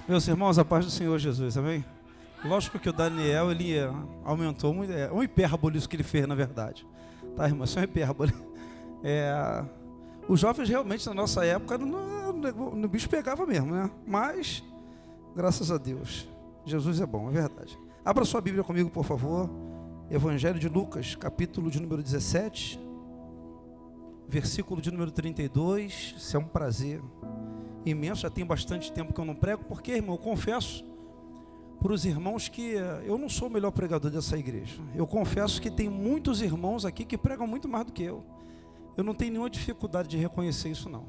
Meus irmãos, a paz do Senhor Jesus, amém? Lógico que o Daniel, ele aumentou muito, é um hipérbole isso que ele fez, na verdade. Tá, irmão, isso é um hipérbole. Os jovens realmente, na nossa época, no bicho pegava mesmo, né? Mas, graças a Deus, Jesus é bom, é verdade. Abra sua Bíblia comigo, por favor. Evangelho de Lucas, capítulo de número 17, versículo de número 32. Isso é um prazer imenso, já tem bastante tempo que eu não prego, porque, irmão, eu confesso para os irmãos que eu não sou o melhor pregador dessa igreja. Eu confesso que tem muitos irmãos aqui que pregam muito mais do que eu. Eu não tenho nenhuma dificuldade de reconhecer isso, não.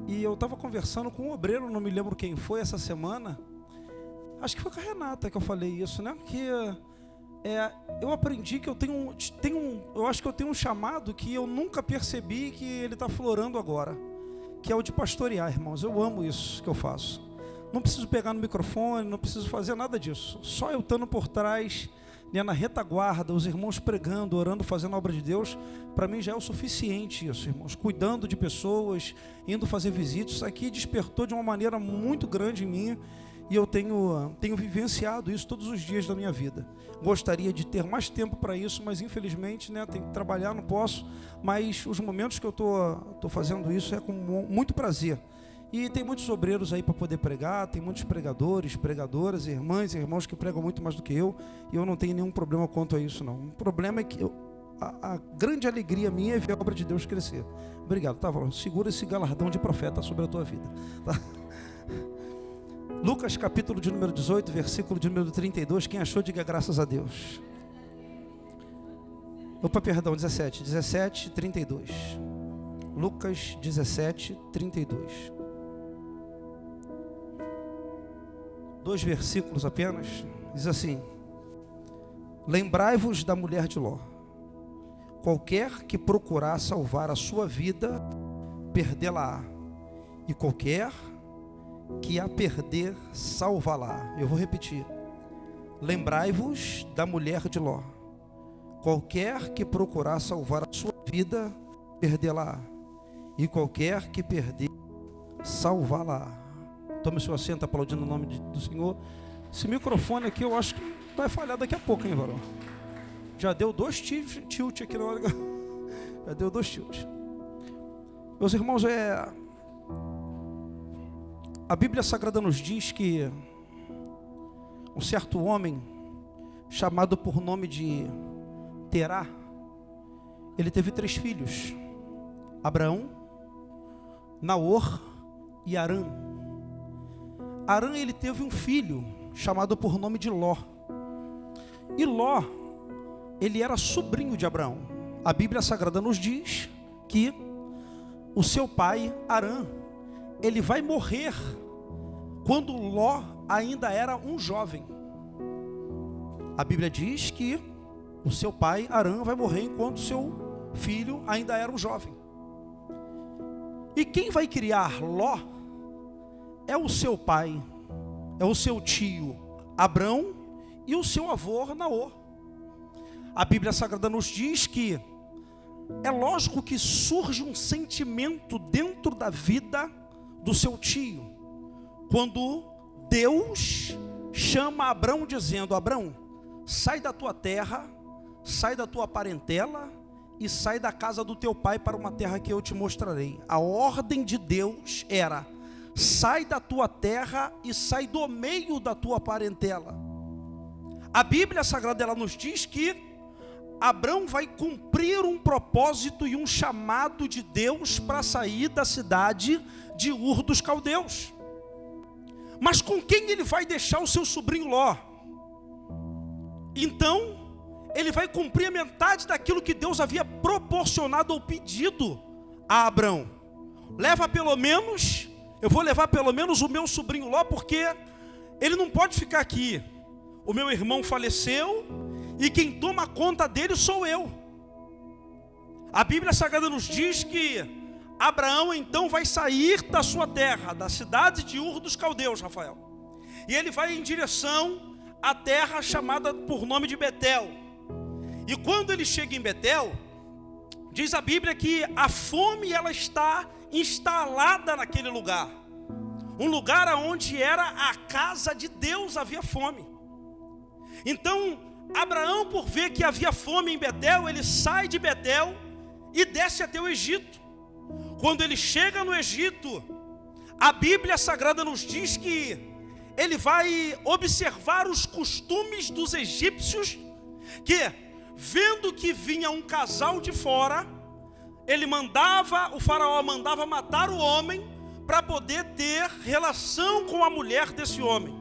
E eu estava conversando com um obreiro, não me lembro quem foi essa semana, acho que foi com a Renata que eu falei isso, né? Que eu aprendi que eu acho que eu tenho um chamado que eu nunca percebi que ele está florando agora, que é o de pastorear, irmãos. Eu amo isso que eu faço. Não preciso pegar no microfone, não preciso fazer nada disso. Só eu estando por trás, né, na retaguarda, os irmãos pregando, orando, fazendo a obra de Deus, para mim já é o suficiente isso, irmãos. Cuidando de pessoas, indo fazer visitas, isso aqui despertou de uma maneira muito grande em mim. E eu tenho vivenciado isso todos os dias da minha vida. Gostaria de ter mais tempo para isso, mas infelizmente, né, tenho que trabalhar, não posso. Mas os momentos que eu estou fazendo isso é com muito prazer. E tem muitos obreiros aí para poder pregar, tem muitos pregadores, pregadoras, irmãs e irmãos que pregam muito mais do que eu. E eu não tenho nenhum problema quanto a isso, não. O problema é que a grande alegria minha é ver a obra de Deus crescer. Obrigado, tá, Valor? Segura esse galardão de profeta sobre a tua vida, tá? Lucas capítulo de número 18, versículo de número 32, quem achou, diga graças a Deus. Opa, perdão, 17, 32. Lucas 17, 32. 2 versículos apenas, diz assim: lembrai-vos da mulher de Ló. Qualquer que procurar salvar a sua vida, perdê-la-á, e qualquer que a perder, salva-la. Eu vou repetir. Lembrai-vos da mulher de Ló. Qualquer que procurar salvar a sua vida, perdê-la. E qualquer que perder, salvá-la. Tome o seu assento, aplaudindo o nome do Senhor. Esse microfone aqui eu acho que vai falhar daqui a pouco, hein, varão? Já deu 2 tilt aqui na hora. Já deu 2 tilt. Meus irmãos, a Bíblia Sagrada nos diz que um certo homem, chamado por nome de Terá, ele teve 3 filhos: Abraão, Naor e Harã. Harã, ele teve um filho chamado por nome de Ló. E Ló, ele era sobrinho de Abraão. A Bíblia Sagrada nos diz que o seu pai, Harã, ele vai morrer quando Ló ainda era um jovem. A Bíblia diz que o seu pai, Harã, vai morrer enquanto seu filho ainda era um jovem. E quem vai criar Ló é o seu pai, é o seu tio Abrão e o seu avô Naor. A Bíblia Sagrada nos diz que é lógico que surge um sentimento dentro da vida do seu tio, quando Deus chama Abrão dizendo: Abrão, sai da tua terra, sai da tua parentela e sai da casa do teu pai para uma terra que eu te mostrarei. A ordem de Deus era: sai da tua terra e sai do meio da tua parentela. A Bíblia Sagrada, ela nos diz que Abrão vai cumprir um propósito e um chamado de Deus para sair da cidade de Ur dos Caldeus. Mas com quem ele vai deixar o seu sobrinho Ló? Então, ele vai cumprir a metade daquilo que Deus havia proporcionado ou pedido a Abrão. Eu vou levar pelo menos o meu sobrinho Ló, porque ele não pode ficar aqui. O meu irmão faleceu e quem toma conta dele sou eu. A Bíblia Sagrada nos diz que Abraão então vai sair da sua terra, da cidade de Ur dos Caldeus, Rafael. E ele vai em direção à terra chamada por nome de Betel. E quando ele chega em Betel, diz a Bíblia que a fome ela está instalada naquele lugar. um lugar onde era a casa de Deus, havia fome. Então, Abraão, por ver que havia fome em Betel, ele sai de Betel e desce até o Egito. Quando ele chega no Egito, a Bíblia Sagrada nos diz que ele vai observar os costumes dos egípcios, que, vendo que vinha um casal de fora, o faraó mandava matar o homem para poder ter relação com a mulher desse homem.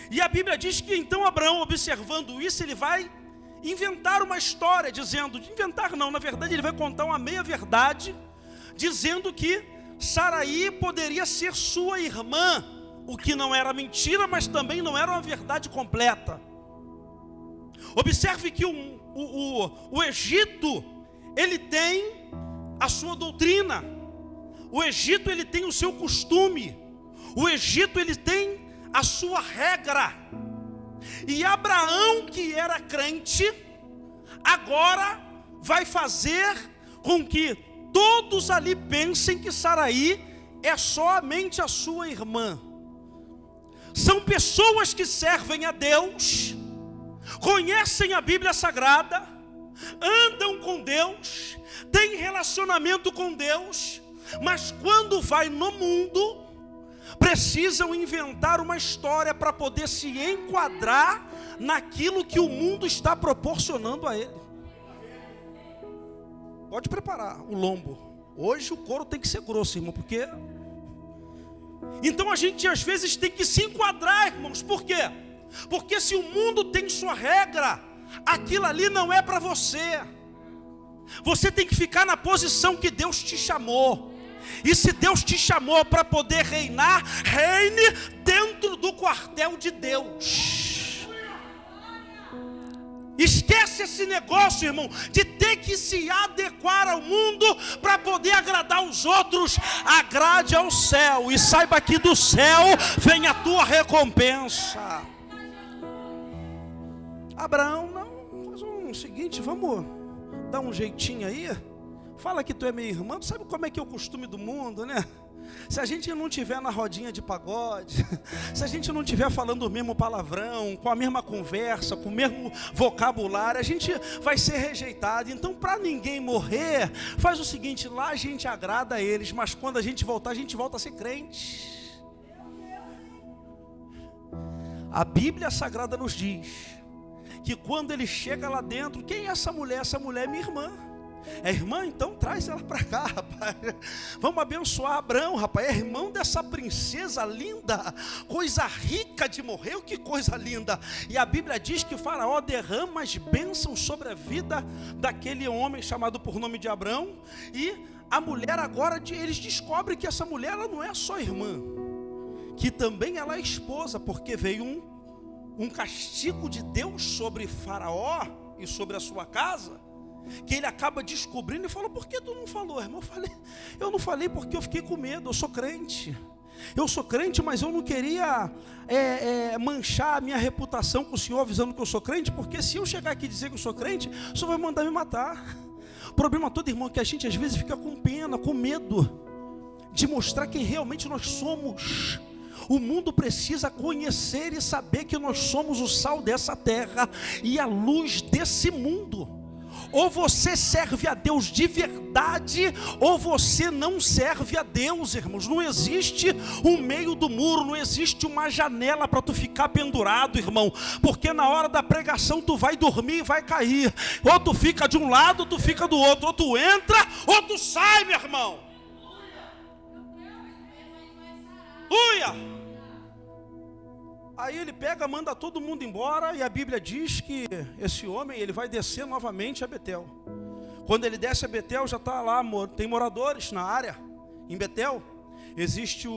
E a Bíblia diz que então Abraão, observando isso, ele vai inventar uma história, na verdade ele vai contar uma meia-verdade, dizendo que Saraí poderia ser sua irmã, o que não era mentira, mas também não era uma verdade completa. Observe que o Egito, ele tem a sua doutrina, o Egito ele tem o seu costume, o Egito ele tem a sua regra. E Abraão, que era crente, agora vai fazer com que todos ali pensem que Saraí é somente a sua irmã. São pessoas que servem a Deus, conhecem a Bíblia Sagrada, andam com Deus, têm relacionamento com Deus, mas quando vai no mundo, precisam inventar uma história para poder se enquadrar naquilo que o mundo está proporcionando a ele. Pode preparar o lombo. Hoje o couro tem que ser grosso, irmão, porque... Então a gente às vezes tem que se enquadrar, irmãos. Por quê? Porque se o mundo tem sua regra, aquilo ali não é para você. Você tem que ficar na posição que Deus te chamou. E se Deus te chamou para poder reinar, reine dentro do quartel de Deus. Esquece esse negócio, irmão, de ter que se adequar ao mundo para poder agradar os outros. Agrade ao céu e saiba que do céu vem a tua recompensa. Abraão, não, faz o seguinte, vamos dar um jeitinho aí. Fala que tu é minha irmã, tu sabe como é que é o costume do mundo, né? Se a gente não tiver na rodinha de pagode, se a gente não tiver falando o mesmo palavrão, com a mesma conversa, com o mesmo vocabulário, a gente vai ser rejeitado. Então, para ninguém morrer, faz o seguinte, lá a gente agrada a eles, mas quando a gente voltar a ser crente. A Bíblia Sagrada nos diz que quando ele chega lá dentro, quem é essa mulher? Essa mulher é minha irmã. É irmã? Então traz ela para cá, rapaz. Vamos abençoar Abraão, rapaz. É irmão dessa princesa linda, coisa rica de morrer, que coisa linda. E a Bíblia diz que Faraó derrama as bênçãos sobre a vida daquele homem chamado por nome de Abraão. E a mulher agora, eles descobrem que essa mulher ela não é só irmã, que também ela é esposa, porque veio um castigo de Deus sobre Faraó e sobre a sua casa, que ele acaba descobrindo e falou: por que tu não falou, irmão? Eu não falei porque eu fiquei com medo. Eu sou crente, mas eu não queria manchar a minha reputação com o senhor avisando que eu sou crente, porque se eu chegar aqui e dizer que eu sou crente, o senhor vai mandar me matar. O problema todo, irmão, é que a gente às vezes fica com pena, com medo de mostrar quem realmente nós somos. O mundo precisa conhecer e saber que nós somos o sal dessa terra e a luz desse mundo. Ou você serve a Deus de verdade, ou você não serve a Deus, irmãos. Não existe um meio do muro, não existe uma janela para tu ficar pendurado, irmão. Porque na hora da pregação tu vai dormir e vai cair. Ou tu fica de um lado, ou tu fica do outro. Ou tu entra, ou tu sai, meu irmão. Uia! Aí ele pega, manda todo mundo embora, e a Bíblia diz que esse homem ele vai descer novamente a Betel. Quando ele desce a Betel, já está lá, tem moradores na área. Em Betel existem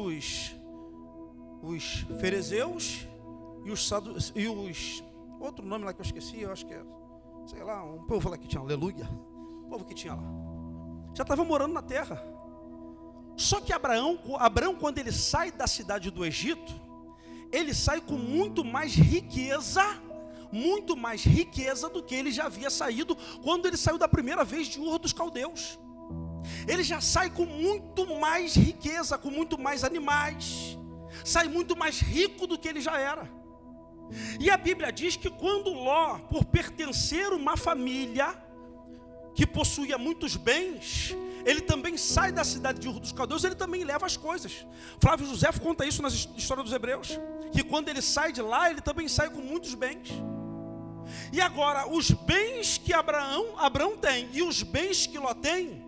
os fariseus e os outro nome lá que eu esqueci, eu acho que é, sei lá, um povo lá que tinha, aleluia, um povo que tinha lá, já estava morando na terra. Só que Abraão, quando ele sai da cidade do Egito, ele sai com muito mais riqueza do que ele já havia saído quando ele saiu da primeira vez de Ur dos Caldeus. ele já sai com muito mais riqueza, com muito mais animais, sai muito mais rico do que ele já era. E a Bíblia diz que quando Ló, por pertencer a uma família que possuía muitos bens, ele também sai da cidade de Ur dos Caldeus, ele também leva as coisas. Flávio José conta isso na história dos Hebreus, que quando ele sai de lá, ele também sai com muitos bens. E agora, os bens que Abraão tem e os bens que Ló tem,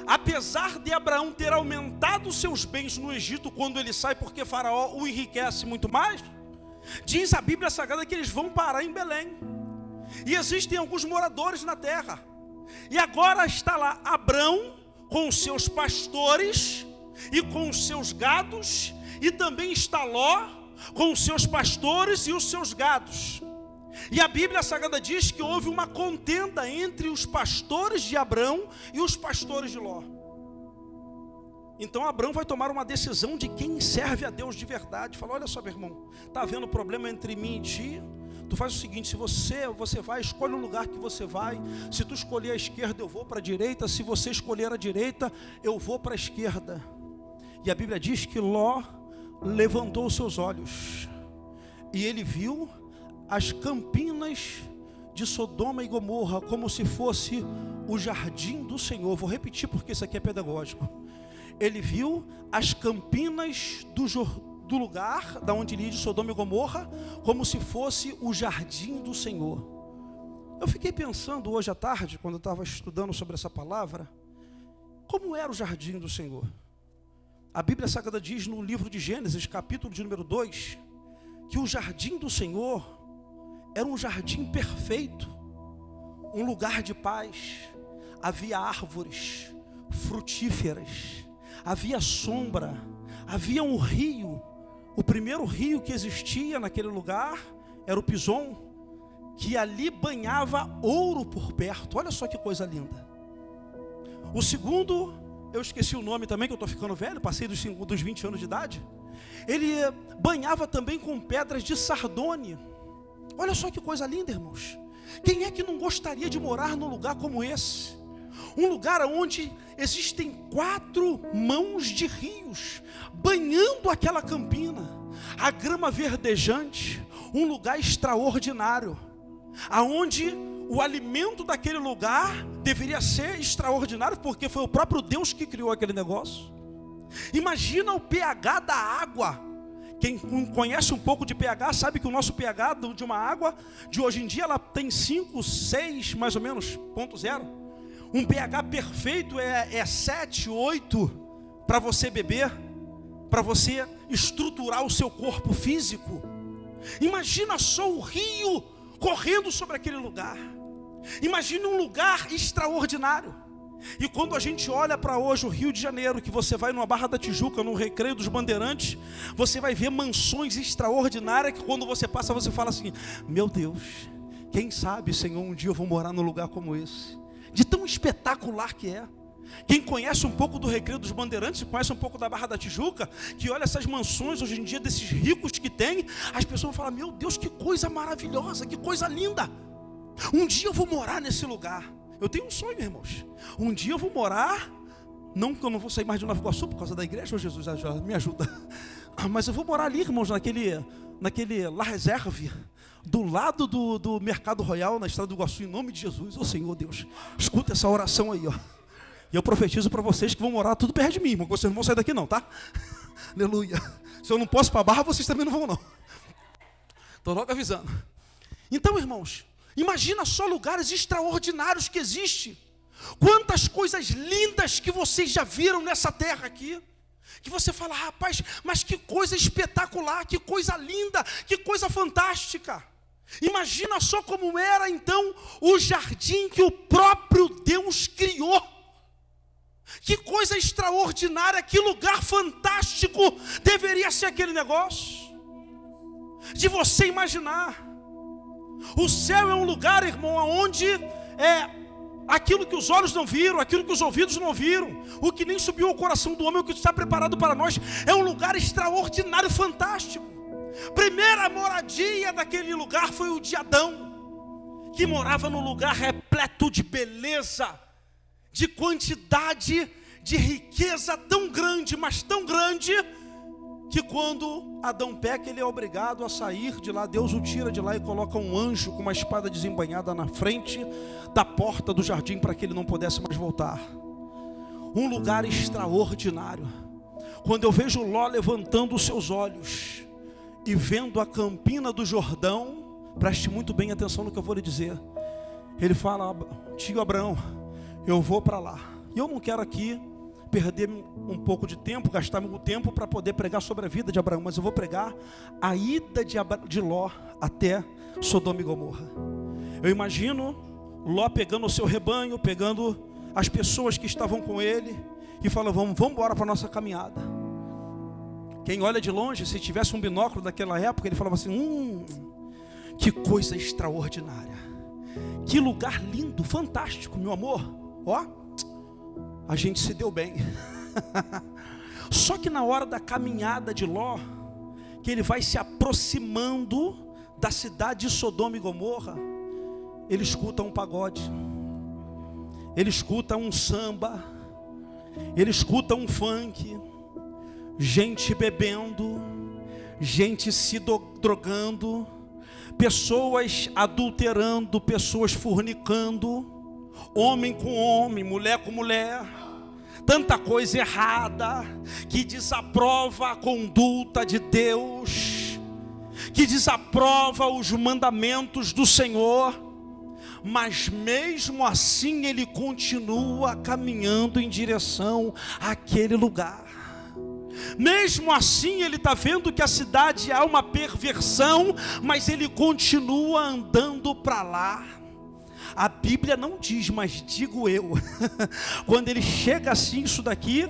apesar de Abraão ter aumentado seus bens no Egito quando ele sai, porque Faraó o enriquece muito mais, diz a Bíblia Sagrada que eles vão parar em Belém. E existem alguns moradores na terra. E agora está lá Abrão com os seus pastores e com os seus gados, e também está Ló com os seus pastores e os seus gados. E a Bíblia Sagrada diz que houve uma contenda entre os pastores de Abrão e os pastores de Ló. Então Abrão vai tomar uma decisão de quem serve a Deus de verdade. Fala: olha só, meu irmão, está havendo problema entre mim e ti. Tu faz o seguinte: se você vai, escolhe o lugar que você vai. Se tu escolher a esquerda, eu vou para a direita. Se você escolher a direita, eu vou para a esquerda. E a Bíblia diz que Ló levantou os seus olhos e ele viu as campinas de Sodoma e Gomorra como se fosse o jardim do Senhor. Vou repetir porque isso aqui é pedagógico. Ele viu as campinas do lugar da onde ele ia, de Sodoma e Gomorra, como se fosse o jardim do Senhor. Eu fiquei pensando hoje à tarde, quando eu estava estudando sobre essa palavra, como era o jardim do Senhor. A Bíblia Sagrada diz no livro de Gênesis, capítulo de número 2, que o jardim do Senhor era um jardim perfeito, um lugar de paz. Havia árvores frutíferas, havia sombra, havia um rio. O primeiro rio que existia naquele lugar era o Pison, que ali banhava ouro por perto. Olha só que coisa linda. O segundo, eu esqueci o nome também, que eu estou ficando velho, passei dos 20 anos de idade. Ele banhava também com pedras de sardônia. Olha só que coisa linda, irmãos. Quem é que não gostaria de morar num lugar como esse? Um lugar onde existem 4 mãos de rios banhando aquela campina, a grama verdejante, um lugar extraordinário, aonde o alimento daquele lugar deveria ser extraordinário, porque foi o próprio Deus que criou aquele negócio. Imagina o pH da água. Quem conhece um pouco de pH sabe que o nosso pH de uma água de hoje em dia, ela tem 5, 6 mais ou menos, 0,0. Um pH perfeito é 7, 8 para você beber, para você estruturar o seu corpo físico. Imagina só o rio correndo sobre aquele lugar. Imagina um lugar extraordinário. E quando a gente olha para hoje o Rio de Janeiro, que você vai numa Barra da Tijuca, no Recreio dos Bandeirantes, você vai ver mansões extraordinárias que quando você passa, você fala assim: meu Deus, quem sabe, Senhor, um dia eu vou morar num lugar como esse. De tão espetacular que é. Quem conhece um pouco do Recreio dos Bandeirantes, conhece um pouco da Barra da Tijuca, que olha essas mansões hoje em dia, desses ricos que tem, as pessoas vão falar: meu Deus, que coisa maravilhosa, que coisa linda. Um dia eu vou morar nesse lugar. Eu tenho um sonho, irmãos. Um dia eu vou morar, não que eu não vou sair mais de Nova Iguaçu por causa da igreja, Jesus me ajuda. Mas eu vou morar ali, irmãos, naquele La Reserve, do lado do Mercado Royal, na estrada do Iguaçu, em nome de Jesus. Ô Senhor Deus, escuta essa oração aí, ó. E eu profetizo para vocês que vão morar tudo perto de mim, irmão, que vocês não vão sair daqui não, tá? Aleluia. Se eu não posso ir para a Barra, vocês também não vão não. Estou logo avisando. Então, irmãos, imagina só lugares extraordinários que existem. Quantas coisas lindas que vocês já viram nessa terra aqui. Que você fala: rapaz, mas que coisa espetacular, que coisa linda, que coisa fantástica. Imagina só como era então o jardim que o próprio Deus criou. Que coisa extraordinária, que lugar fantástico deveria ser aquele negócio. De você imaginar. O céu é um lugar, irmão, onde aquilo que os olhos não viram, aquilo que os ouvidos não viram, o que nem subiu ao coração do homem, o que está preparado para nós, é um lugar extraordinário, fantástico. Primeira moradia daquele lugar foi o de Adão, que morava num lugar repleto de beleza, de quantidade de riqueza tão grande, mas tão grande, que quando Adão peca, ele é obrigado a sair de lá. Deus o tira de lá e coloca um anjo com uma espada desembainhada na frente da porta do jardim, para que ele não pudesse mais voltar. Um lugar extraordinário. Quando eu vejo Ló levantando os seus olhos e vendo a campina do Jordão, preste muito bem atenção no que eu vou lhe dizer. Ele fala: tio Abraão, eu vou para lá. E eu não quero aqui perder um pouco de tempo, gastar meu tempo para poder pregar sobre a vida de Abraão, mas eu vou pregar a ida de Ló até Sodoma e Gomorra. Eu imagino Ló pegando o seu rebanho, pegando as pessoas que estavam com ele e fala: vamos embora para a nossa caminhada. Quem olha de longe, se tivesse um binóculo daquela época, ele falava assim: que coisa extraordinária, que lugar lindo, fantástico, meu amor. Ó, a gente se deu bem. Só que na hora da caminhada de Ló, que ele vai se aproximando da cidade de Sodoma e Gomorra, ele escuta um pagode, ele escuta um samba, ele escuta um funk, gente bebendo, gente se drogando, pessoas adulterando, pessoas fornicando, homem com homem, mulher com mulher, tanta coisa errada, que desaprova a conduta de Deus, que desaprova os mandamentos do Senhor. Mas mesmo assim ele continua caminhando em direção àquele lugar. Mesmo assim ele está vendo que a cidade há uma perversão, mas ele continua andando para lá. A Bíblia não diz, mas digo eu. Quando ele chega assim, isso daqui,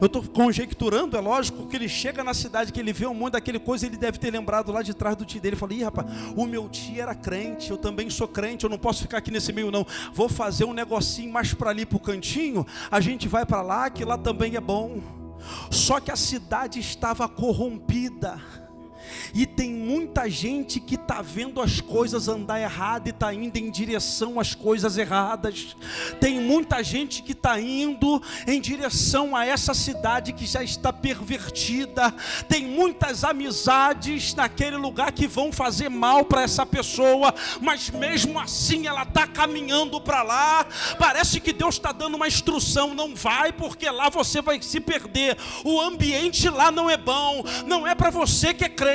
eu estou conjecturando, é lógico, que ele chega na cidade, que ele vê um monte daquele coisa, ele deve ter lembrado lá de trás do tio dele. Ele falou: ih, rapaz, o meu tio era crente, eu também sou crente, eu não posso ficar aqui nesse meio não. Vou fazer um negocinho mais para ali, para o cantinho, a gente vai para lá, que lá também é bom. Só que a cidade estava corrompida. E tem muita gente que está vendo as coisas andar errado e está indo em direção às coisas erradas. Tem muita gente que está indo em direção a essa cidade que já está pervertida. Tem muitas amizades naquele lugar que vão fazer mal para essa pessoa, mas mesmo assim ela está caminhando para lá. Parece que Deus está dando uma instrução: não vai, porque lá você vai se perder. O ambiente lá não é bom, não é para você que é crente,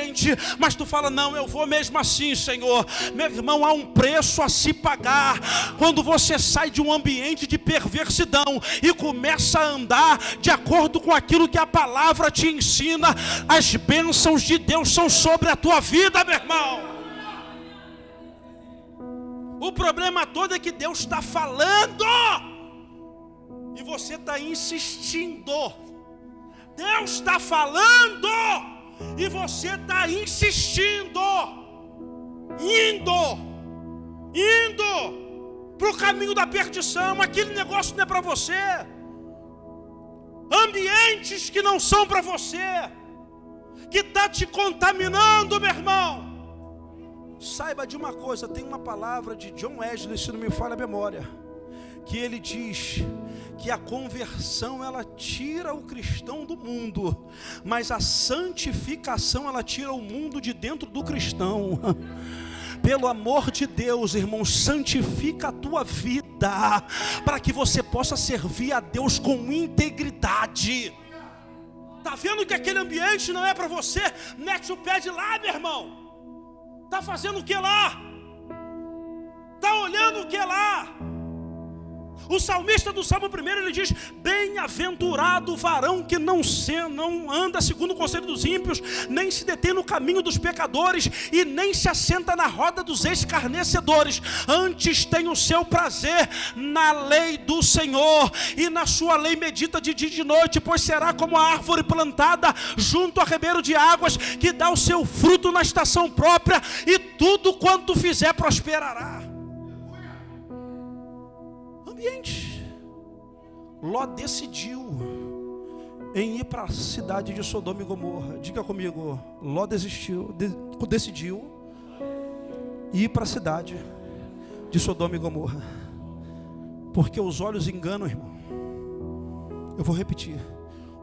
mas tu fala: não, eu vou mesmo assim, Senhor. Meu irmão, há um preço a se pagar quando você sai de um ambiente de perversidão e começa a andar de acordo com aquilo que a palavra te ensina. As bênçãos de Deus são sobre a tua vida, meu irmão. O problema todo é que Deus está falando e você está insistindo. Deus está falando e você está insistindo, indo para o caminho da perdição. Aquele negócio não é para você. Ambientes que não são para você, que está te contaminando, meu irmão. Saiba de uma coisa, tem uma palavra de John Wesley, se não me falha a memória, que ele diz que a conversão ela tira o cristão do mundo, mas a santificação ela tira o mundo de dentro do cristão. Pelo amor de Deus, irmão, santifica a tua vida, para que você possa servir a Deus com integridade. Está vendo que aquele ambiente não é para você? Mete o pé de lá, meu irmão. Está fazendo o que lá? Está olhando o que lá? O salmista do Salmo 1, ele diz: bem-aventurado o varão que não anda segundo o conselho dos ímpios, nem se detém no caminho dos pecadores, e nem se assenta na roda dos escarnecedores. Antes tem o seu prazer na lei do Senhor, e na sua lei medita de dia e de noite, pois será como a árvore plantada junto a ribeiro de águas, que dá o seu fruto na estação própria, e tudo quanto fizer prosperará. Ambiente. Ló decidiu em ir para a cidade de Sodoma e Gomorra. Diga comigo: Ló decidiu ir para a cidade de Sodoma e Gomorra. Porque os olhos enganam, irmão. Eu vou repetir.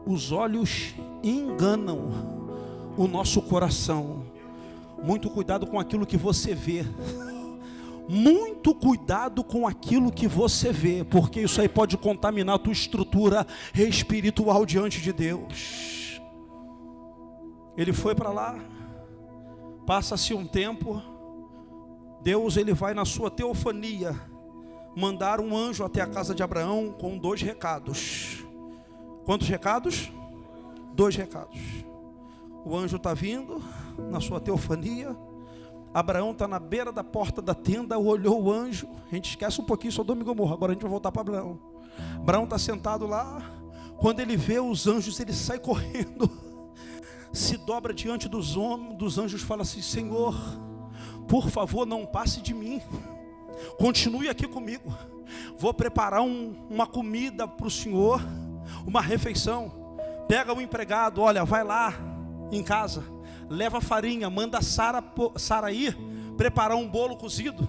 Os olhos enganam o nosso coração. Muito cuidado com aquilo que você vê. Muito cuidado com aquilo que você vê, porque isso aí pode contaminar a tua estrutura espiritual diante de Deus. Ele foi para lá, passa-se um tempo, Deus ele vai na sua teofania mandar um anjo até a casa de Abraão com 2 recados. Quantos recados? 2 recados. O anjo está vindo na sua teofania. Abraão está na beira da porta da tenda, olhou o anjo. A gente esquece um pouquinho Sodoma e Gomorra, agora a gente vai voltar para Abraão. Abraão está sentado lá. Quando ele vê os anjos, ele sai correndo, se dobra diante dos homens, dos anjos, fala assim: Senhor, por favor, não passe de mim, continue aqui comigo. Vou preparar uma comida para o Senhor, uma refeição. Pega o empregado, olha, vai lá em casa, leva farinha, manda Sara ir preparar um bolo cozido,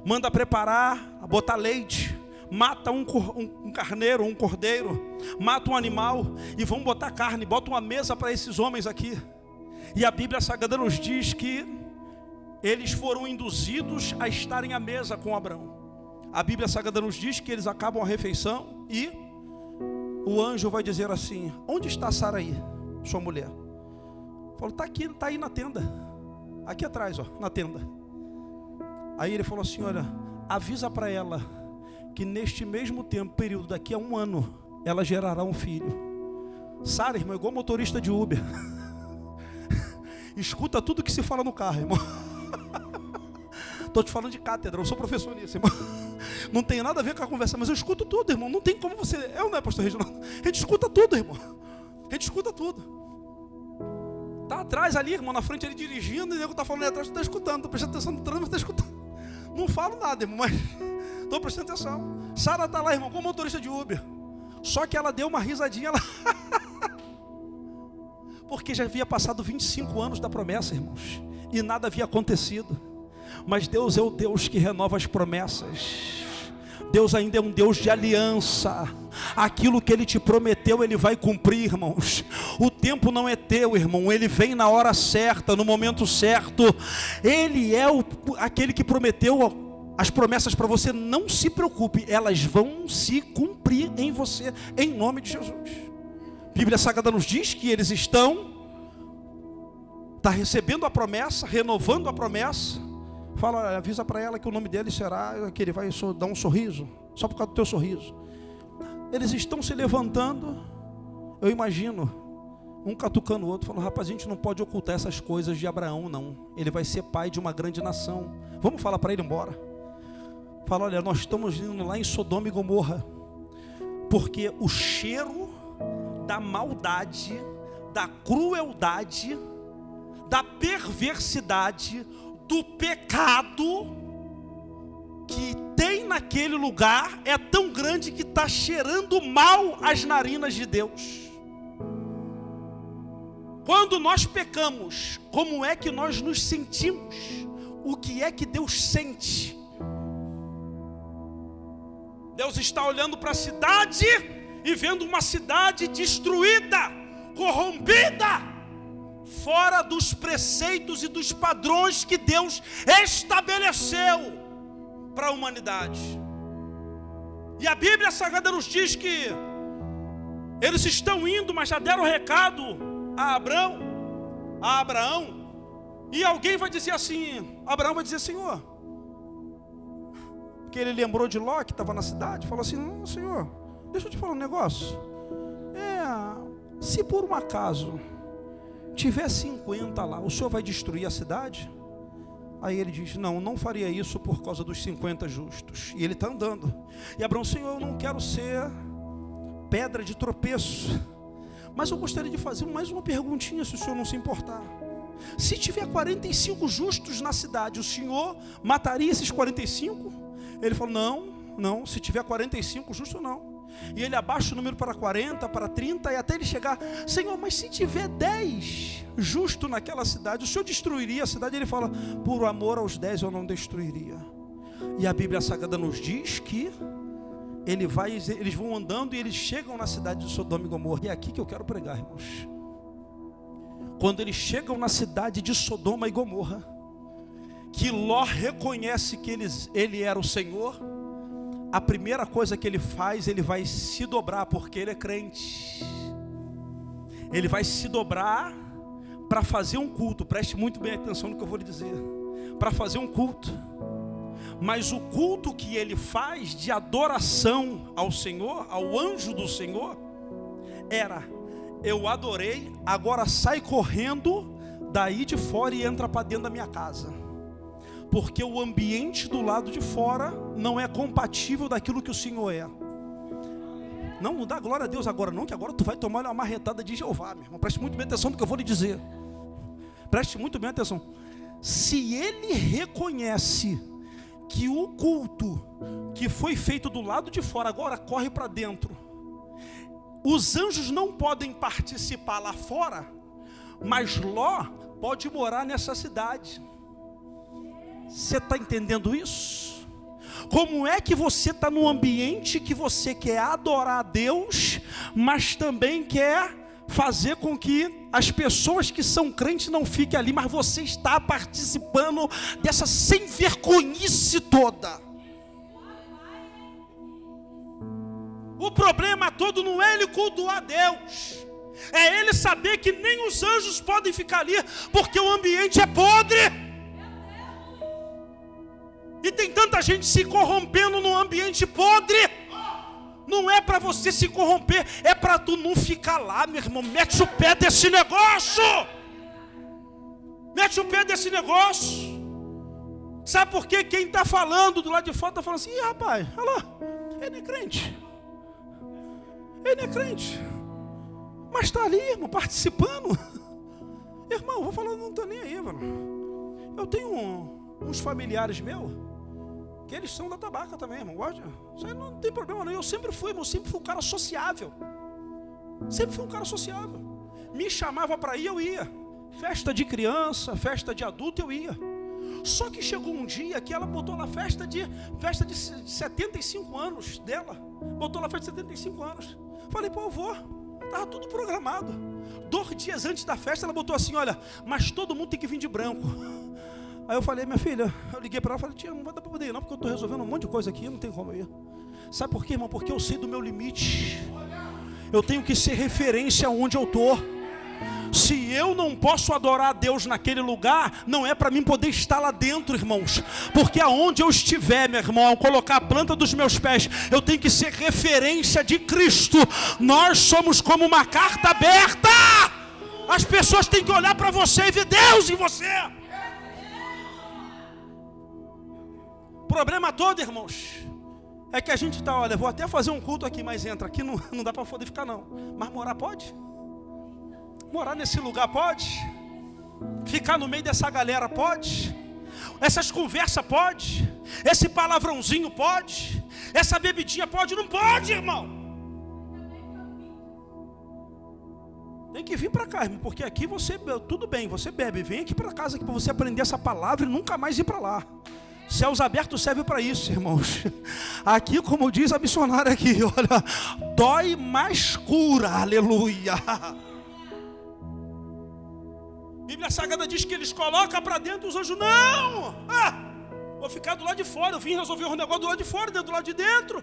manda preparar, botar leite, mata um carneiro, um cordeiro, mata um animal e vamos botar carne, bota uma mesa para esses homens aqui. E a Bíblia Sagrada nos diz que eles foram induzidos a estarem à mesa com Abraão. A Bíblia Sagrada nos diz que eles acabam a refeição e o anjo vai dizer assim: onde está Sara aí, sua mulher? Falou: está aqui, está aí na tenda, aqui atrás, ó, na tenda. Aí ele falou assim: olha, avisa para ela que neste mesmo tempo, período, daqui a 1 ano, ela gerará um filho. Sara, irmão, igual motorista de Uber. Escuta tudo que se fala no carro, irmão. Estou te falando de cátedra, eu sou professor nisso, irmão. Não tem nada a ver com a conversa, mas eu escuto tudo, irmão. Não tem como você... É ou não é, pastor Reginaldo? A gente escuta tudo, irmão. A gente escuta tudo. Está atrás ali, irmão, na frente ele dirigindo, e o nego está falando ali atrás, tu está escutando. Estou prestando atenção no trânsito, mas está escutando. Não falo nada, irmão, mas estou prestando atenção. Sara está lá, irmão, como motorista de Uber. Só que ela deu uma risadinha lá. Porque já havia passado 25 anos da promessa, irmãos, e nada havia acontecido. Mas Deus é o Deus que renova as promessas. Deus ainda é um Deus de aliança. Aquilo que Ele te prometeu, Ele vai cumprir, irmãos. O tempo não é teu, irmão. Ele vem na hora certa, no momento certo. Ele é aquele que prometeu as promessas para você. Não se preocupe, elas vão se cumprir em você, em nome de Jesus. A Bíblia Sagrada nos diz que eles está recebendo a promessa, renovando a promessa. Fala, avisa para ela que o nome dele será, que ele vai dar um sorriso, só por causa do teu sorriso. Eles estão se levantando, eu imagino, um catucando o outro, falando: rapaz, a gente não pode ocultar essas coisas de Abraão, não. Ele vai ser pai de uma grande nação. Vamos falar para ele ir embora. Fala, olha, nós estamos indo lá em Sodoma e Gomorra, porque o cheiro da maldade, da crueldade, da perversidade, do pecado que tem naquele lugar é tão grande que está cheirando mal as narinas de Deus. Quando nós pecamos, como é que nós nos sentimos? O que é que Deus sente? Deus está olhando para a cidade e vendo uma cidade destruída, corrompida, fora dos preceitos e dos padrões que Deus estabeleceu para a humanidade. E a Bíblia Sagrada nos diz que eles estão indo, mas já deram recado a Abraão, e alguém vai dizer assim, Abraão vai dizer: Senhor, porque ele lembrou de Ló, que estava na cidade, falou assim: não, Senhor, deixa eu te falar um negócio. Se por um acaso tiver 50 lá, o senhor vai destruir a cidade? Aí ele diz: não faria isso por causa dos 50 justos. E ele está andando. E Abraão: Senhor, eu não quero ser pedra de tropeço, mas eu gostaria de fazer mais uma perguntinha, se o senhor não se importar. Se tiver 45 justos na cidade, o senhor mataria esses 45? Ele falou: não, se tiver 45 justos, não. E ele abaixa o número para 40, para 30, e até ele chegar: Senhor, mas se tiver 10 justo naquela cidade, o Senhor destruiria a cidade? Ele fala: por amor aos 10 eu não destruiria. E a Bíblia Sagrada nos diz que eles vão andando e eles chegam na cidade de Sodoma e Gomorra. E é aqui que eu quero pregar, irmãos. Quando eles chegam na cidade de Sodoma e Gomorra, que Ló reconhece que ele era o Senhor, a primeira coisa que ele faz, ele vai se dobrar, porque ele é crente. Ele vai se dobrar para fazer um culto. Preste muito bem atenção no que eu vou lhe dizer. Para fazer um culto. Mas o culto que ele faz de adoração ao Senhor, ao anjo do Senhor, era: eu adorei, agora sai correndo daí de fora e entra para dentro da minha casa. Porque o ambiente do lado de fora não é compatível daquilo que o Senhor é. Não dá glória a Deus agora não, que agora tu vai tomar uma marretada de Jeová, meu irmão. Preste muito bem atenção no que eu vou lhe dizer. Preste muito bem atenção. Se ele reconhece que o culto que foi feito do lado de fora agora corre para dentro, os anjos não podem participar lá fora, mas Ló pode morar nessa cidade. Você está entendendo isso? Como é que você está num ambiente que você quer adorar a Deus, mas também quer fazer com que as pessoas que são crentes não fiquem ali, mas você está participando dessa sem-vergonhice toda? O problema todo não é ele cultuar a Deus, é ele saber que nem os anjos podem ficar ali, porque o ambiente é podre. E tem tanta gente se corrompendo num ambiente podre. Não é para você se corromper, é para tu não ficar lá, meu irmão. Mete o pé desse negócio. Mete o pé desse negócio. Sabe por quê? Quem está falando do lado de fora está falando assim: ih, rapaz, olha lá, ele é crente. Ele é crente, mas está ali, irmão, participando. Irmão, eu vou falar, não estou nem aí, mano. Eu tenho uns familiares meus que eles são da tabaca também, irmão. Isso aí não tem problema não. Eu sempre fui, irmão, sempre fui um cara sociável. Sempre fui um cara sociável. Me chamava para ir, eu ia. Festa de criança, festa de adulto, eu ia. Só que chegou um dia que ela botou lá festa de 75 anos dela. Botou lá festa de 75 anos. Falei, pô, eu vou. Estava tudo programado. 2 dias antes da festa, ela botou assim: olha, mas todo mundo tem que vir de branco. Aí eu falei, minha filha, eu liguei para ela e falei, tia, não vai dar para poder ir não, porque eu estou resolvendo um monte de coisa aqui, não tem como ir. Sabe por quê, irmão? Porque eu sei do meu limite. Eu tenho que ser referência onde eu estou. Se eu não posso adorar a Deus naquele lugar, não é para mim poder estar lá dentro, irmãos. Porque aonde eu estiver, meu irmão, ao colocar a planta dos meus pés, eu tenho que ser referência de Cristo. Nós somos como uma carta aberta. As pessoas têm que olhar para você e ver Deus em você. O problema todo, irmãos, é que a gente está, olha, vou até fazer um culto aqui, mas entra aqui, não dá para poder ficar não. Mas morar pode? Morar nesse lugar pode? Ficar no meio dessa galera pode? Essas conversas pode? Esse palavrãozinho pode? Essa bebidinha pode? Não pode, irmão. Tem que vir para cá, irmão, porque aqui você, tudo bem, você bebe. Vem aqui para casa para você aprender essa palavra e nunca mais ir para lá. Céus abertos serve para isso, irmãos. Aqui, como diz a missionária aqui, olha, dói, mas cura, aleluia. A Bíblia Sagrada diz que eles colocam para dentro os anjos. Não! Vou ficar do lado de fora. Eu vim resolver um negócio do lado de fora, do lado de dentro.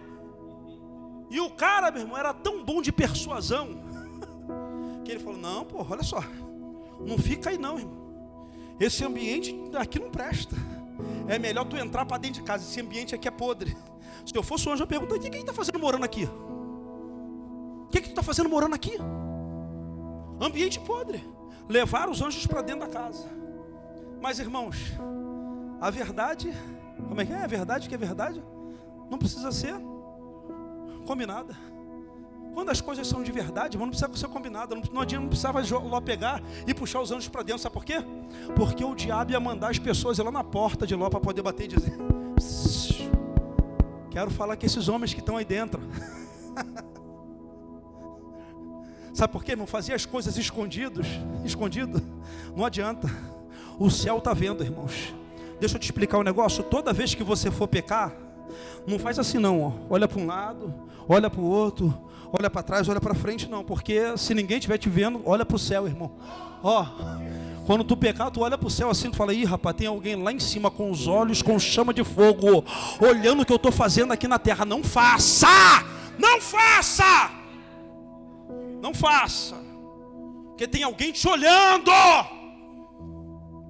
E o cara, meu irmão, era tão bom de persuasão que ele falou, não, pô, olha só, não fica aí não, irmão. Esse ambiente aqui não presta. É melhor tu entrar para dentro de casa. Esse ambiente aqui é podre. Se eu fosse um anjo, eu perguntaria, o que está fazendo morando aqui? O que tu está fazendo morando aqui? Ambiente podre. Levar os anjos para dentro da casa. Mas, irmãos, a verdade, como é que é? A verdade que é verdade não precisa ser combinada. Quando as coisas são de verdade, irmão, não precisa ser combinada. Não adianta, não precisava Ló pegar e puxar os anjos para dentro. Sabe por quê? Porque o diabo ia mandar as pessoas ir lá na porta de Ló para poder bater e dizer, quero falar com esses homens que estão aí dentro. Sabe por quê, irmão? Fazer as coisas escondido, não adianta. O céu está vendo, irmãos. Deixa eu te explicar um negócio. Toda vez que você for pecar, Não faz assim não, ó. Olha para um lado, olha para o outro, olha para trás, olha para frente, não. Porque se ninguém estiver te vendo, olha para o céu, irmão. Ó, quando tu pecar, tu olha para o céu assim, tu fala, ih, rapaz, tem alguém lá em cima com os olhos, com chama de fogo, olhando o que eu estou fazendo aqui na terra. Não faça! Não faça! Não faça! Porque tem alguém te olhando!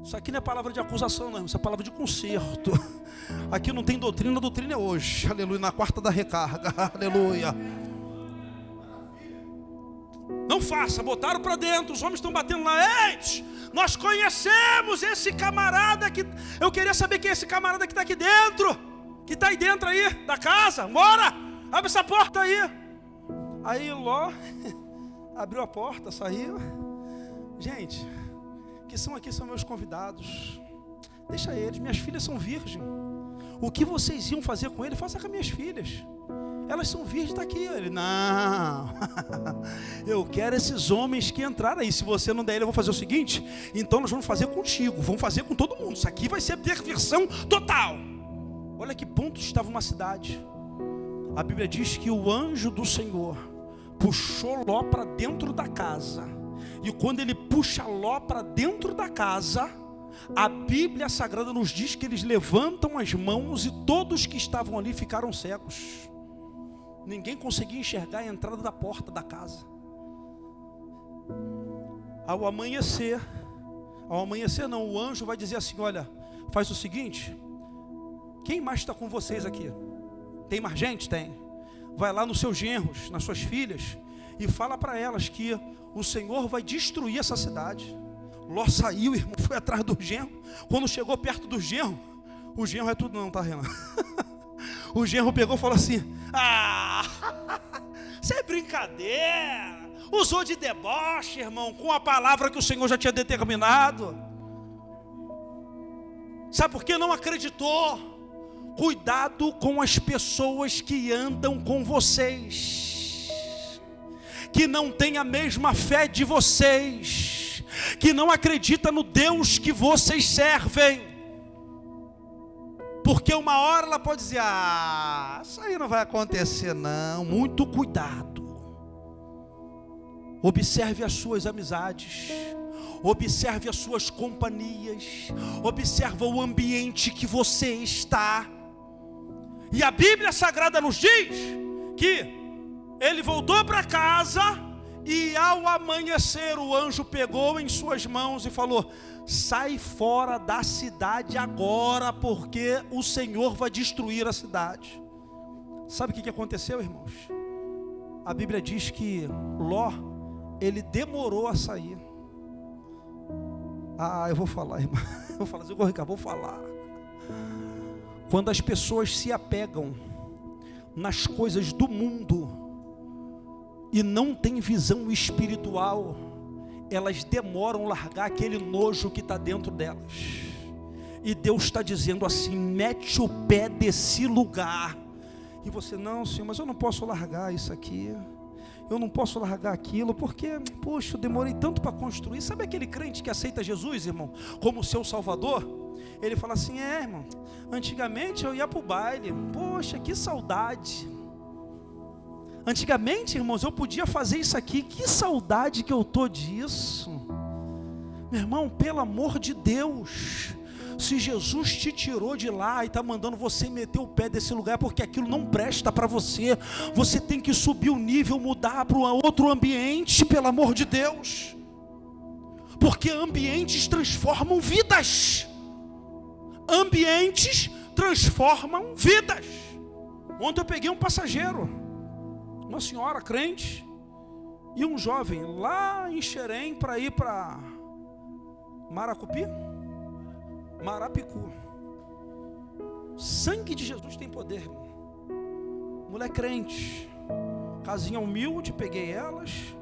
Isso aqui não é palavra de acusação, não, isso é palavra de conserto. Aqui não tem doutrina, a doutrina é hoje. Aleluia, na quarta da recarga. Aleluia. Não faça, botaram para dentro, os homens estão batendo lá. Ei, nós conhecemos esse camarada que... Eu queria saber quem é esse camarada que está aqui dentro. Que está aí dentro aí, da casa. Bora, abre essa porta aí. Aí Ló abriu a porta, saiu. Gente, que são aqui são meus convidados. Deixa eles, minhas filhas são virgens. O que vocês iam fazer com ele, faça com as minhas filhas. Elas são virgens, está aqui. Ele, não, eu quero esses homens que entraram aí. Se você não der ele, eu vou fazer o seguinte. Então nós vamos fazer contigo, vamos fazer com todo mundo. Isso aqui vai ser perversão total. Olha que ponto estava uma cidade. A Bíblia diz que o anjo do Senhor puxou Ló para dentro da casa. E quando ele puxa Ló para dentro da casa, a Bíblia Sagrada nos diz que eles levantam as mãos e todos que estavam ali ficaram cegos. Ninguém conseguia enxergar a entrada da porta da casa. Ao amanhecer não, o anjo vai dizer assim, olha, faz o seguinte, quem mais está com vocês aqui? Tem mais gente? Tem. Vai lá nos seus genros, nas suas filhas, e fala para elas que o Senhor vai destruir essa cidade. Ló saiu, irmão, foi atrás do genro. Quando chegou perto do genro, o genro é tudo não, tá, Renan? O genro pegou e falou assim, isso é brincadeira. Usou de deboche, irmão, com a palavra que o Senhor já tinha determinado. Sabe por que não acreditou? Cuidado com as pessoas que andam com vocês, que não têm a mesma fé de vocês, que não acredita no Deus que vocês servem. Porque uma hora ela pode dizer, isso aí não vai acontecer não. Muito cuidado. Observe as suas amizades, observe as suas companhias, observe o ambiente que você está. E a Bíblia Sagrada nos diz que ele voltou para casa e ao amanhecer o anjo pegou em suas mãos e falou, sai fora da cidade agora, porque o Senhor vai destruir a cidade. Sabe o que aconteceu, irmãos? A Bíblia diz que Ló, ele demorou a sair. Eu vou falar, irmão. Eu vou falar. Quando as pessoas se apegam nas coisas do mundo e não têm visão espiritual, elas demoram a largar aquele nojo que está dentro delas. E Deus está dizendo assim, mete o pé desse lugar. E você, não, Senhor, mas eu não posso largar isso aqui. Eu não posso largar aquilo, porque, poxa, eu demorei tanto para construir. Sabe aquele crente que aceita Jesus, irmão, como seu Salvador? Ele fala assim, irmão, antigamente eu ia para o baile. Poxa, que saudade. Antigamente, irmãos, eu podia fazer isso aqui. Que saudade que eu tô disso. Meu irmão, pelo amor de Deus, se Jesus te tirou de lá e está mandando você meter o pé desse lugar, porque aquilo não presta para você. Você tem que subir o nível, mudar para um outro ambiente, pelo amor de Deus. Porque ambientes transformam vidas. Ambientes transformam vidas. Ontem eu peguei um passageiro, uma senhora crente e um jovem lá em Xerém para ir para Marapicu. Sangue de Jesus tem poder, irmão. Mulher crente, casinha humilde, peguei elas,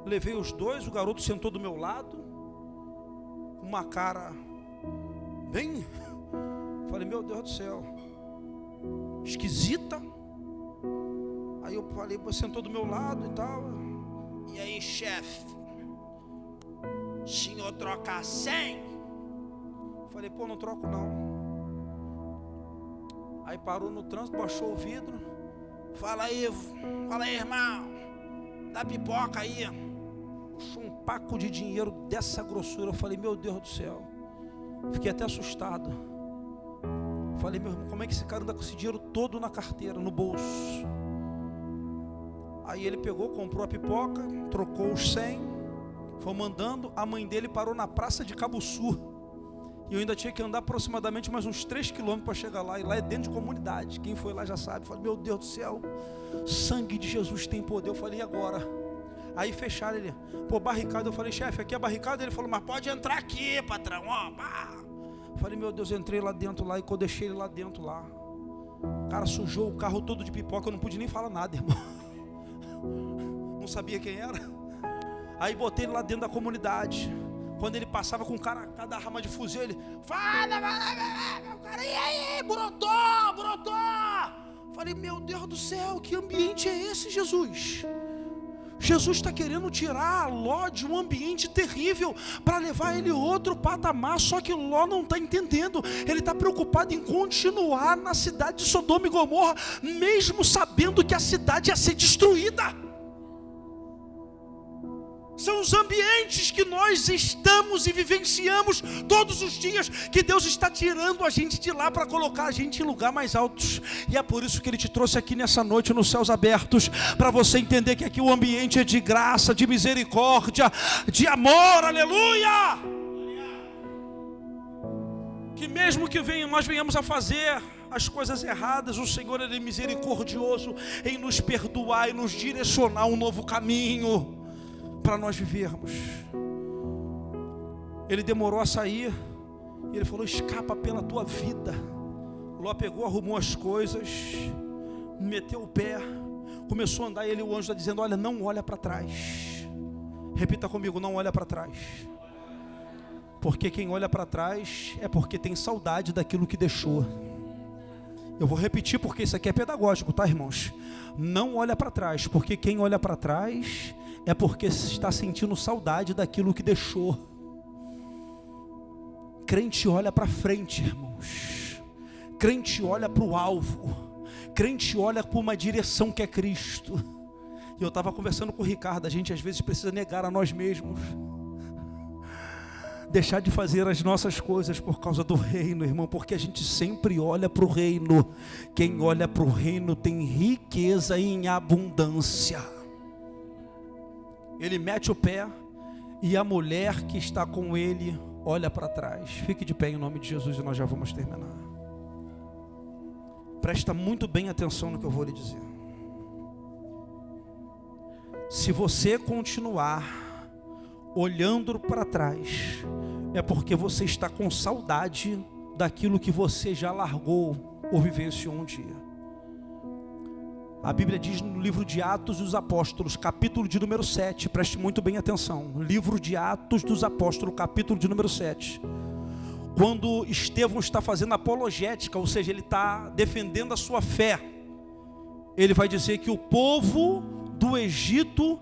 levei os dois, o garoto sentou do meu lado, uma cara bem, falei, meu Deus do céu, esquisita. Aí eu falei, você sentou do meu lado e tal. E aí, chefe, o senhor troca 100? Falei, não troco não. Aí parou no trânsito, baixou o vidro. Fala aí, irmão, dá pipoca aí. Puxou um paco de dinheiro dessa grossura. Eu falei, meu Deus do céu. Fiquei até assustado. Falei, meu irmão, como é que esse cara anda com esse dinheiro todo na carteira, no bolso? Aí ele pegou, comprou a pipoca, trocou os 100, foi mandando. A mãe dele parou na praça de Cabuçu. E eu ainda tinha que andar aproximadamente mais uns 3 quilômetros para chegar lá. E lá é dentro de comunidade. Quem foi lá já sabe. Falei, meu Deus do céu, sangue de Jesus tem poder. Eu falei, e agora? Aí fecharam ele. Pô, barricada. Eu falei, chefe, aqui é barricada. Ele falou, mas pode entrar aqui, patrão. Eu falei, meu Deus, eu entrei lá dentro lá. E quando eu deixei ele lá dentro lá, o cara sujou o carro todo de pipoca. Eu não pude nem falar nada, irmão. Não sabia quem era. Aí botei ele lá dentro da comunidade. Quando ele passava com o cara, cada arma de fuzil, ele fala, meu cara, e aí, brotou. Falei, meu Deus do céu, que ambiente é esse, Jesus? Jesus está querendo tirar Ló de um ambiente terrível para levar ele outro patamar. Só que Ló não está entendendo. Ele está preocupado em continuar na cidade de Sodoma e Gomorra, mesmo sabendo que a cidade ia ser destruída. São os ambientes que nós estamos e vivenciamos todos os dias, que Deus está tirando a gente de lá para colocar a gente em lugar mais altos. E é por isso que Ele te trouxe aqui nessa noite nos céus abertos, para você entender que aqui o ambiente é de graça, de misericórdia, de amor, aleluia! Que mesmo que nós venhamos a fazer as coisas erradas, o Senhor é misericordioso em nos perdoar e nos direcionar um novo caminho para nós vivermos. Ele demorou a sair. Ele falou, escapa pela tua vida. Ló pegou, arrumou as coisas, meteu o pé, começou a andar. E ele, o anjo está dizendo, olha, não olha para trás. Repita comigo, não olha para trás. Porque quem olha para trás é porque tem saudade daquilo que deixou. Eu vou repetir porque isso aqui é pedagógico, tá, irmãos? Não olha para trás, porque quem olha para trás é porque está sentindo saudade daquilo que deixou. Crente olha para frente, irmãos. Crente olha para o alvo. Crente olha para uma direção que é Cristo. E eu estava conversando com o Ricardo, a gente às vezes precisa negar a nós mesmos. Deixar de fazer as nossas coisas por causa do reino, irmão, porque a gente sempre olha para o reino. Quem olha para o reino tem riqueza em abundância. Ele mete o pé e a mulher que está com ele olha para trás. Fique de pé em nome de Jesus e nós já vamos terminar. Presta muito bem atenção no que eu vou lhe dizer. Se você continuar olhando para trás, é porque você está com saudade daquilo que você já largou ou vivenciou um dia. A Bíblia diz no livro de Atos dos Apóstolos, capítulo de número 7, preste muito bem atenção, livro de Atos dos Apóstolos, capítulo de número 7, quando Estevão está fazendo apologética, ou seja, ele está defendendo a sua fé, ele vai dizer que o povo do Egito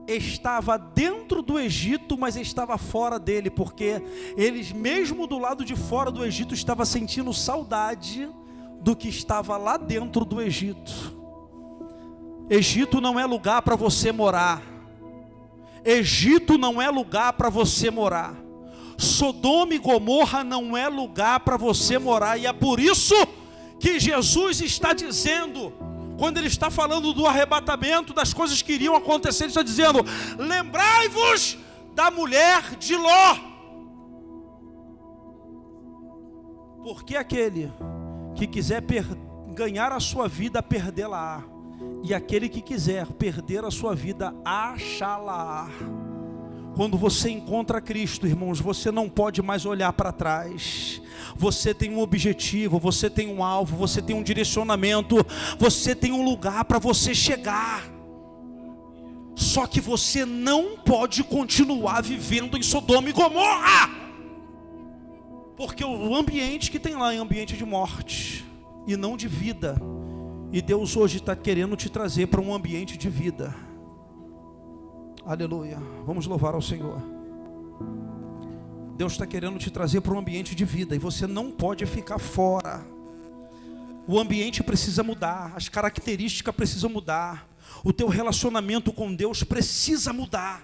estava dentro do Egito, mas estava fora dele, porque eles mesmo do lado de fora do Egito estavam sentindo saudade do que estava lá dentro do Egito. Egito não é lugar para você morar. Egito não é lugar para você morar. Sodoma e Gomorra não é lugar para você morar. E é por isso que Jesus está dizendo, quando Ele está falando do arrebatamento, das coisas que iriam acontecer, Ele está dizendo, lembrai-vos da mulher de Ló. Porque aquele que quiser ganhar a sua vida, perdê-la-á. E aquele que quiser perder a sua vida, achá-la. Quando você encontra Cristo, irmãos, você não pode mais olhar para trás. Você tem um objetivo, você tem um alvo, você tem um direcionamento, você tem um lugar para você chegar. Só que você não pode continuar vivendo em Sodoma e Gomorra, porque o ambiente que tem lá é ambiente de morte e não de vida. E Deus hoje está querendo te trazer para um ambiente de vida. Aleluia. Vamos louvar ao Senhor. Deus está querendo te trazer para um ambiente de vida. E você não pode ficar fora. O ambiente precisa mudar, as características precisam mudar, o teu relacionamento com Deus precisa mudar.